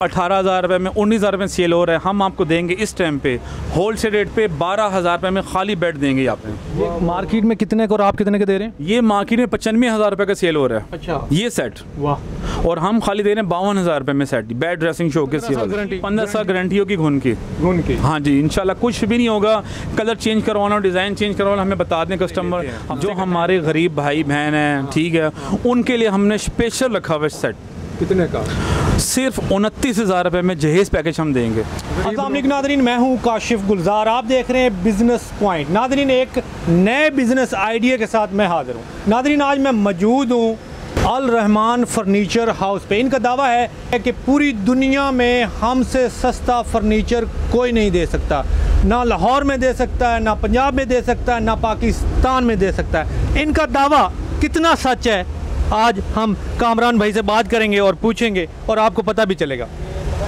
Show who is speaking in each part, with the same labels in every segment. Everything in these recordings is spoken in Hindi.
Speaker 1: 18,000 रुपये में 19,000 रुपये सेल हो रहा है। हम आपको देंगे इस टाइम पे होल सेल रेट पे 12,000 रुपये में खाली बेड देंगे आप।
Speaker 2: ये मार्केट में कितने को और आप कितने के दे रहे हैं?
Speaker 1: ये मार्केट में 95,000 रुपये का सेल हो रहा है।
Speaker 2: अच्छा,
Speaker 1: ये सेट
Speaker 2: वाह।
Speaker 1: और हम खाली दे रहे हैं 52,000 रुपये में सेट बेड ड्रेसिंग शो के। 15 साल गारंटी होगी घुन की। हाँ जी, इंशाल्लाह कुछ भी नहीं होगा। कलर चेंज करवाना, डिज़ाइन चेंज करवाना हमें बता दें कस्टमर। जो हमारे गरीब भाई बहन हैं, ठीक है, उनके लिए हमने स्पेशल रखा हुआ सेट।
Speaker 2: कितने का?
Speaker 1: सिर्फ 29,000 रुपये में जहेज़ पैकेज हम देंगे।
Speaker 2: अस्सलाम वालेकुम नादरीन, मैं हूँ काशिफ गुलजार, आप देख रहे हैं बिजनेस पॉइंट। नादरीन, एक नए बिजनेस आइडिया के साथ मैं हाजिर हूँ। नादरीन, आज मैं मौजूद हूँ अल रहमान फर्नीचर हाउस पे। इनका दावा है कि पूरी दुनिया में हमसे सस्ता फर्नीचर कोई नहीं दे सकता। ना लाहौर में दे सकता है, ना पंजाब में दे सकता है, ना पाकिस्तान में दे सकता है। इनका दावा कितना सच है, आज हम कामरान भाई से बात करेंगे और पूछेंगे और आपको पता भी चलेगा।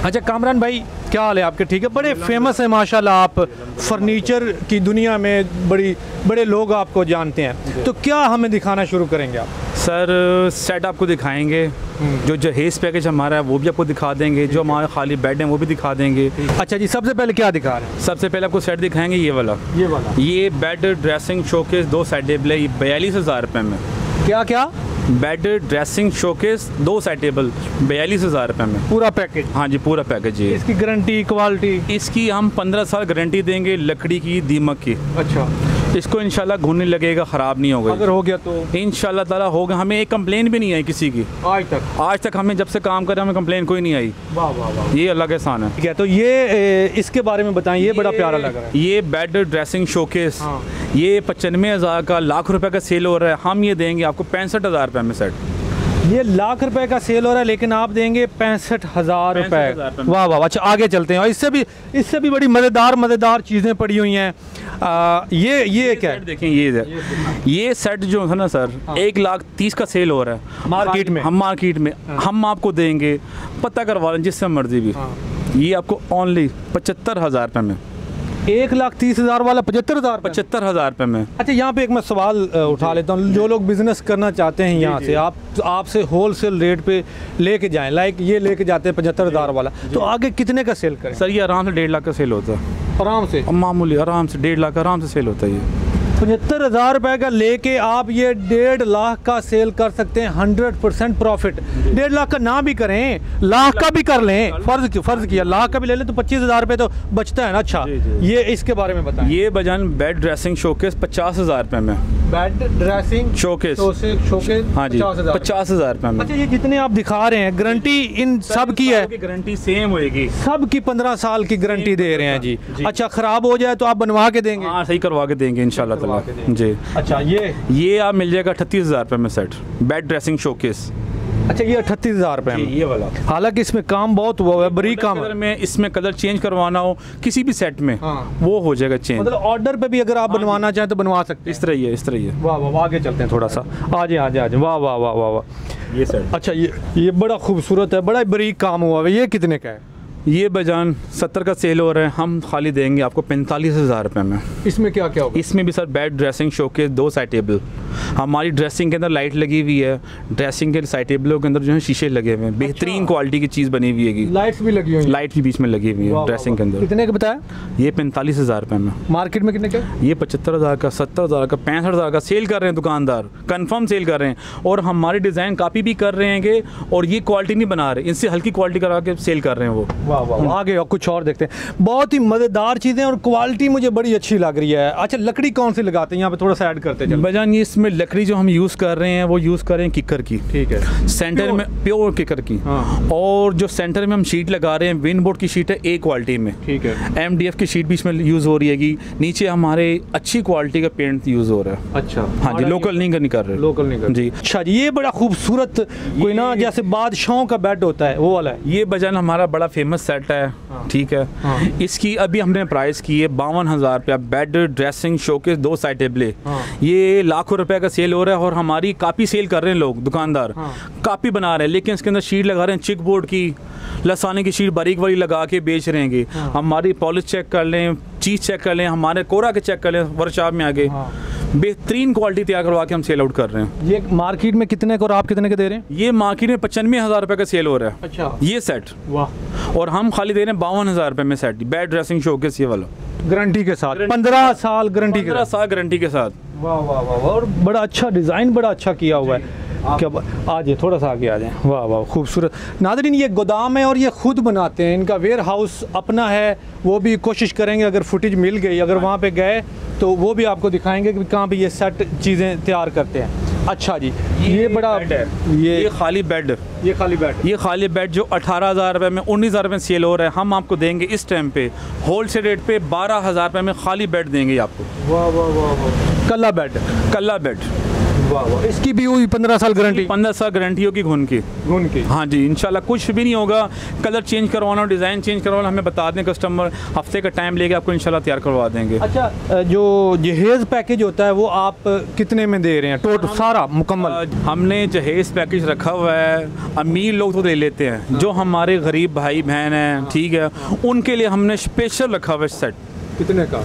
Speaker 2: अच्छा कामरान भाई, क्या हाल है आपके? ठीक है, बड़े फेमस है माशाल्लाह, आप फर्नीचर की दुनिया में बड़े लोग आपको जानते हैं। तो क्या हमें दिखाना शुरू करेंगे आप?
Speaker 1: सर, सेट आपको दिखाएंगे। जो जहेज़ पैकेज हमारा है वो भी आपको दिखा देंगे। जो हमारे खाली बेड हैं वो भी दिखा देंगे।
Speaker 2: अच्छा जी, सबसे पहले क्या दिखा रहे हैं?
Speaker 1: सबसे पहले आपको सेट दिखाएंगे ये वाला। ये बेड ड्रेसिंग शोकेस 2 साइडेबल है। ये 42,000 रुपये में।
Speaker 2: क्या?
Speaker 1: Bed dressing showcase 2 side table 42,000 रुपये में
Speaker 2: पूरा पैकेज?
Speaker 1: हाँ जी, पूरा पैकेज। ये
Speaker 2: इसकी गारंटी, क्वालिटी?
Speaker 1: इसकी हम 15 साल गारंटी देंगे, लकड़ी की, दीमक की।
Speaker 2: अच्छा, इसको
Speaker 1: इंशाल्लाह घुनने लगेगा, ख़राब नहीं होगा।
Speaker 2: अगर हो गया तो
Speaker 1: इंशाल्लाह ताला होगा। हमें एक कंप्लेन भी नहीं आई किसी की आज तक हमें जब से काम कर रहे हैं हमें कंप्लेन कोई नहीं आई।
Speaker 2: वाह वाह वाह,
Speaker 1: ये अल्लाह का एहसान है।
Speaker 2: ठीक है, तो ये इसके बारे में बताएं। ये बड़ा प्यारा लग रहा है।
Speaker 1: ये बेड ड्रेसिंग शोकेस, ये 95,000 का, लाख रुपए का सेल हो रहा है। हम ये देंगे आपको 65,000 रुपये में सेट।
Speaker 2: ये लाख रुपए का सेल हो रहा है लेकिन आप देंगे 65,000 रुपए। वाह वाह। अच्छा, आगे चलते हैं। और इससे भी बड़ी मज़ेदार चीज़ें पड़ी हुई हैं। ये क्या है?
Speaker 1: देखें, ये सेट जो है ना सर, 1,30,000 का सेल हो रहा है
Speaker 2: मार्केट में।
Speaker 1: हम आपको देंगे, पता करवा लें जिससे मर्जी भी। ये आपको ओनली 75,000 रुपये में।
Speaker 2: 1,30,000 वाला 75,000
Speaker 1: रुपये में।
Speaker 2: अच्छा, यहाँ पे एक मैं सवाल उठा लेता हूँ। जो लोग बिजनेस करना चाहते हैं यहाँ से, आपसे होलसेल रेट पे लेके जाएं, लाइक ये लेके जाते हैं 75,000 वाला, तो आगे कितने का सेल करें?
Speaker 1: सर, ये आराम से 1.5 लाख का सेल होता है।
Speaker 2: आराम से?
Speaker 1: मामूली आराम से 1.5 लाख आराम से सेल होता है। ये
Speaker 2: 75,000 रुपए का लेके आप ये 1.5 लाख का सेल कर सकते हैं। 100% प्रॉफिट। 1.5 लाख का ना भी करें, लाख का भी कर लें, फर्ज किया लाख का भी ले लें तो 25,000 रुपए तो बचता है ना। अच्छा, ये इसके बारे में बताएं।
Speaker 1: ये बजान बेड ड्रेसिंग शोकेस 50,000 रुपए में।
Speaker 2: बेड ड्रेसिंग
Speaker 1: शोकेस हाँ जी, 50,000 रुपए में।
Speaker 2: अच्छा, ये जितने आप दिखा रहे हैं, गारंटी इन सब की है?
Speaker 1: गारंटी सेम होगी सब
Speaker 2: की। 15 साल की गारंटी दे रहे हैं जी। अच्छा, खराब हो जाए तो आप बनवा के देंगे?
Speaker 1: हाँ, सही करवा के देंगे इंशाल्लाह जी।
Speaker 2: अच्छा, ये
Speaker 1: आप मिल जाएगा 38,000 रुपये में सेट बेड ड्रेसिंग शोकेस।
Speaker 2: अच्छा, ये 38,000 रुपये में
Speaker 1: ये वाला।
Speaker 2: हालांकि इसमें काम बहुत हुआ है, बरीक काम
Speaker 1: में। इसमें कलर चेंज करवाना हो किसी भी सेट में, वो हो जाएगा चेंज।
Speaker 2: मतलब ऑर्डर पे भी अगर आप बनवाना चाहें तो बनवा सकते हैं।
Speaker 1: इस तरह ही है।
Speaker 2: वाह वाह, आगे चलते हैं थोड़ा सा। आजे वाह वाह वाह वाह वाह, ये सेट। अच्छा, ये बड़ा खूबसूरत है, बड़ा बरीक काम हुआ है। ये कितने का है?
Speaker 1: ये बजान 70 का सेल हो रहा है। हम खाली देंगे आपको 45,000 रुपये में।
Speaker 2: इसमें क्या होगा?
Speaker 1: इसमें भी sir bed dressing showcase 2 side table. हमारी ड्रेसिंग के अंदर लाइट लगी हुई है। ड्रेसिंग के साइड टेबलों के अंदर जो है शीशे लगे हुए हैं। बेहतरीन क्वालिटी की चीज़ बनी हुई है।
Speaker 2: लाइट्स भी लगी हुई हैं? लाइट
Speaker 1: भी बीच में लगी हुई है ड्रेसिंग के अंदर।
Speaker 2: कितने का बताया?
Speaker 1: ये 45,000 रुपये में।
Speaker 2: मार्केट में कितने का?
Speaker 1: ये 75,000 का, 70,000 का, 65,000 का सेल कर रहे हैं दुकानदार। कन्फर्म सेल कर रहे हैं। और हमारी डिज़ाइन कापी भी कर रहे हैं और ये क्वालिटी नहीं बना रहे, इनसे हल्की क्वालिटी करा के सेल कर रहे हैं वो।
Speaker 2: वाह वाह, आगे कुछ और देखते हैं। बहुत ही मज़ेदार चीज़ें और क्वालिटी मुझे बड़ी अच्छी लग रही है। अच्छा, लकड़ी कौन सी लगाते हैं यहाँ पे? थोड़ा सा ऐड करते हैं
Speaker 1: बजान। ये इसमें लकड़ी जो हम यूज़ कर रहे हैं वो यूज़ कर रहे हैं किकर की। ठीक है, सेंटर में प्योर किकर की। और जो सेंटर में हम शीट लगा रहे हैं विंड बोर्ड की शीट है, ए क्वालिटी में। ठीक है, MDF की शीट भी इसमें यूज़ हो रही है। नीचे हमारे अच्छी क्वालिटी का पेंट यूज़ हो रहा है। अच्छा, हाँ जी, लोकल नहीं कर रहे जी। अच्छा, ये बड़ा खूबसूरत कोई ना जैसे बादशाहों का बेड होता है वो वाला है। ये बजान हमारा बड़ा फेमस सेट है। ठीक है, इसकी अभी हमने प्राइस की है 52,000 रुपया। बेड ड्रेसिंग शोकेस 2 साइड टेबले। ये लाखों रुपए का सेल हो रहा है। और हमारी काफ़ी सेल कर रहे हैं लोग, दुकानदार काफ़ी बना रहे हैं। लेकिन इसके अंदर शीट लगा रहे हैं चिक बोर्ड की, लसाने की शीट बारीक वाली लगा के बेच रहे हैं। हमारी पॉलिश चेक कर लें, चीज़ चेक कर लें, हमारे कोरा के चेक कर लें वर्कशॉप में आगे। बेहतरीन क्वालिटी तैयार करवा के हम सेल आउट कर रहे हैं।
Speaker 2: ये मार्केट में कितने का और आप कितने के दे रहे हैं?
Speaker 1: ये मार्केट में 95,000 रुपये का सेल हो रहा है।
Speaker 2: अच्छा,
Speaker 1: ये सेट।
Speaker 2: वाह।
Speaker 1: और हम खाली दे रहे हैं 52,000 रुपये में सेट, बेड ड्रेसिंग शोकेस ये वाला,
Speaker 2: गारंटी के साथ, 15 साल गारंटी के
Speaker 1: 15 साल गारंटी के साथ।
Speaker 2: वाह वाह वाह, और बड़ा अच्छा डिज़ाइन, बड़ा अच्छा किया हुआ है। क्या आ जाए, थोड़ा सा आगे आ जाए। वाह वाह, खूबसूरत। नादरीन, ये गोदाम है और ये खुद बनाते हैं, इनका वेयर हाउस अपना है। वो भी कोशिश करेंगे, अगर फुटेज मिल गई, अगर वहाँ पे गए तो वो भी आपको दिखाएंगे कि कहाँ पे ये सेट चीज़ें तैयार करते हैं। अच्छा जी, ये बड़ा
Speaker 1: ये खाली बेड,
Speaker 2: ये खाली बेड
Speaker 1: जो 18,000 रुपये में 19,000 रुपये सेल हो रहा है, हम आपको देंगे इस टाइम पे होलसेल रेट पे 12,000 रुपये में खाली बेड देंगे आपको।
Speaker 2: वाह वाह वाह वाह, कल्ला बेड। वाह वाह, इसकी भी हुई 15 साल गारंटी?
Speaker 1: 15 साल गारंटी होगी घुन की। हाँ जी, इंशाल्लाह कुछ भी नहीं होगा। कलर चेंज करवाना, डिज़ाइन चेंज करवाना, हमें बता दें कस्टमर, हफ्ते का टाइम लेके आपको इंशाल्लाह तैयार करवा देंगे।
Speaker 2: अच्छा, जो जहेज़ पैकेज होता है वो आप कितने में दे रहे हैं टोटल सारा मुकम्मल?
Speaker 1: हमने जहेज़ पैकेज रखा हुआ है, अमीर लोग तो ले लेते हैं, जो हमारे गरीब भाई बहन हैं, ठीक है, उनके लिए हमने स्पेशल रखा हुआ है सेट।
Speaker 2: कितने का?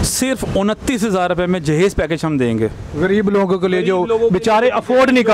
Speaker 1: सिर्फ 29,000 रुपये में जहेज़ पैकेज हम देंगे
Speaker 2: गरीब लोगों के लिए, जो बेचारे अफोर्ड नहीं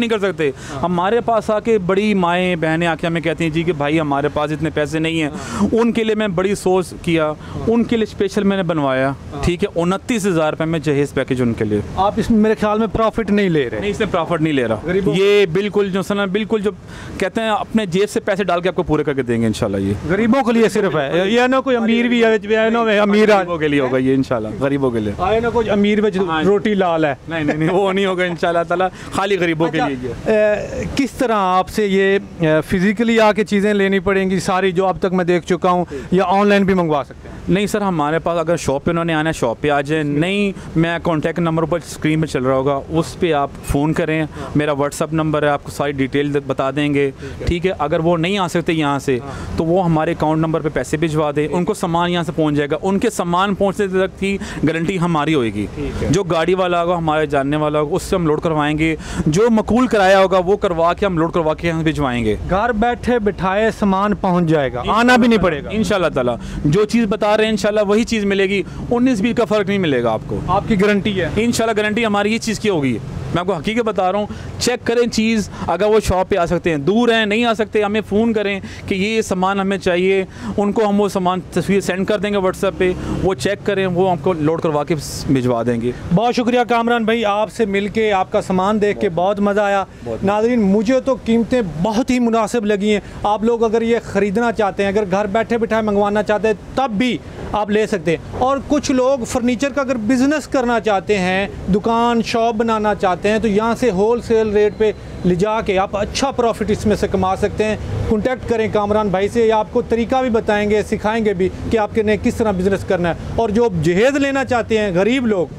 Speaker 2: कर सकते।
Speaker 1: हमारे पास आके बड़ी माएँ बहनें आके हमें कहती हैं जी कि भाई हमारे पास इतने पैसे नहीं हैं, उनके लिए मैं बड़ी सोच किया, उनके लिए स्पेशल मैंने बनवाया, ठीक है। 29,000 रुपये में जहेज़ पैकेज उनके लिए।
Speaker 2: आप इसमें मेरे ख्याल में प्रॉफिट नहीं ले रहे?
Speaker 1: नहीं, इसमें प्रॉफिट नहीं ले रहा, ये बिल्कुल जो सना बिल्कुल जो कहते हैं अपने जेब से पैसे डाल के आपको पूरे करके देंगे इंशाल्लाह। ये
Speaker 2: गरीबों के लिए सिर्फ है, ये ना कोई अमीर भी है, अमीर
Speaker 1: के लिए होगा ये इंशाल्लाह, गरीबों के लिए।
Speaker 2: आए ना कुछ अमीर में रोटी लाल है,
Speaker 1: नहीं वो नहीं होगा इंशाल्लाह ताला, खाली गरीबों के लिए।
Speaker 2: किस तरह आपसे ये फिजिकली आके चीज़ें लेनी पड़ेंगी सारी जो अब तक मैं देख चुका हूँ, या ऑनलाइन भी मंगवा सकते हैं?
Speaker 1: नहीं सर, हमारे पास अगर शॉप पे उन्होंने आना है शॉप पे आ जाए, नहीं मैं कॉन्टैक्ट नंबर पर स्क्रीन पे चल रहा होगा उस पर आप फ़ोन करें, मेरा व्हाट्सअप नंबर है, आपको सारी डिटेल बता देंगे, ठीक है। अगर वो नहीं आ सकते यहाँ से तो वो हमारे अकाउंट नंबर पे पैसे भिजवा दें, उनको सामान यहाँ से पहुँच जाएगा, उनके सामान पहुँचने तक की गारंटी हमारी होगी। जो गाड़ी वाला होगा, हमारे जानने वाला होगा, उससे हम लोड करवाएंगे, जो मकूल कराया होगा वो करवा के हम लोड करवा के यहाँ भिजवाएंगे।
Speaker 2: घर बैठे बिठाए सामान पहुँच जाएगा, आना भी नहीं पड़ेगा
Speaker 1: इंशाल्लाह ताला। जो चीज़ बता रहे हैं इंशाल्लाह वही चीज़ मिलेगी, 19-20 का फ़र्क नहीं मिलेगा आपको।
Speaker 2: आपकी गारंटी है?
Speaker 1: इंशाल्लाह गारंटी हमारी ये चीज़ की होगी। मैं आपको हकीकत बता रहा हूँ, चेक करें चीज़, अगर वो शॉप पे आ सकते हैं, दूर हैं नहीं आ सकते, हमें फ़ोन करें कि ये सामान हमें चाहिए, उनको हम वो सामान तस्वीर सेंड कर देंगे व्हाट्सएप पे, वो चेक करें, वो आपको लोड करवा के भिजवा देंगे।
Speaker 2: बहुत शुक्रिया कामरान भाई, आपसे मिल के, आपका सामान देख के बहुत मज़ा आया। नाज़रीन, मुझे तो कीमतें बहुत ही मुनासिब लगी हैं। आप लोग अगर ये ख़रीदना चाहते हैं, अगर घर बैठे बिठाए मंगवाना चाहते हैं, तब भी आप ले सकते हैं। और कुछ लोग फर्नीचर का अगर बिज़नेस करना चाहते हैं, दुकान शॉप बनाना चाहते हैं, तो यहाँ से होलसेल रेट पे ले जा के आप अच्छा प्रॉफिट इसमें से कमा सकते हैं। कॉन्टैक्ट करें कामरान भाई से, या आपको तरीका भी बताएंगे, सिखाएंगे भी कि आपके ने किस तरह बिज़नेस करना है। और जो जहेज़ लेना चाहते हैं गरीब लोग,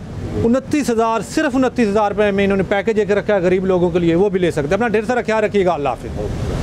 Speaker 2: 29,000, सिर्फ 29,000 रुपये में इन्होंने पैकेज एक रखा है गरीब लोगों के लिए, वो भी ले सकते हैं। अपना ढेर सारा ख्याल रखिएगा। अल्लाह हाफ़िज़।